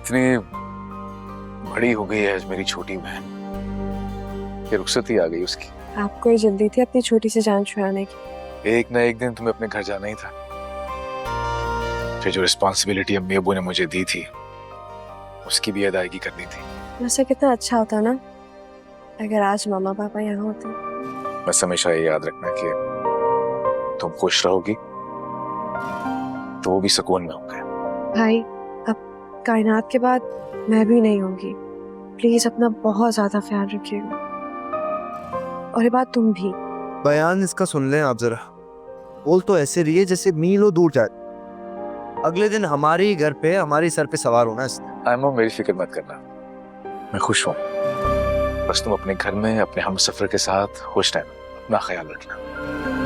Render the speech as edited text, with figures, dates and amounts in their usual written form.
इतनी बड़ी हो गई है आज मेरी छोटी बहन कि रुखसत ही आ गई उसकी। आपको ही जल्दी थी अपनी छोटी सी जान छुड़ाने की। एक ना एक दिन तुम्हें अपने घर जाना ही था। फिर जो रिस्पॉन्सिबिलिटी अम्मी अब्बू ने मुझे दी थी उसकी भी अदायगी करनी थी। वैसे कितना अच्छा होता ना अगर आज मामा पापा यहाँ होते। बस हमेशा ये याद रखना कि तुम खुश रहोगी तो वो भी सुकून में होंगे। भाई अब कायनात के बाद मैं भी नहीं होंगी। प्लीज अपना बहुत ज्यादा ख्याल रखिएगा और ये बात तुम भी। बयान इसका सुन लें आप जरा। बोल तो ऐसे रही है जैसे मीलों दूर जाए। अगले दिन हमारे ही घर पे हमारे सर पे सवार होना इसने। आयमा मेरी फिक्र मत करना, मैं खुश हूँ। बस तुम अपने घर में अपने हमसफर के साथ खुश रहना, अपना ख्याल रखना।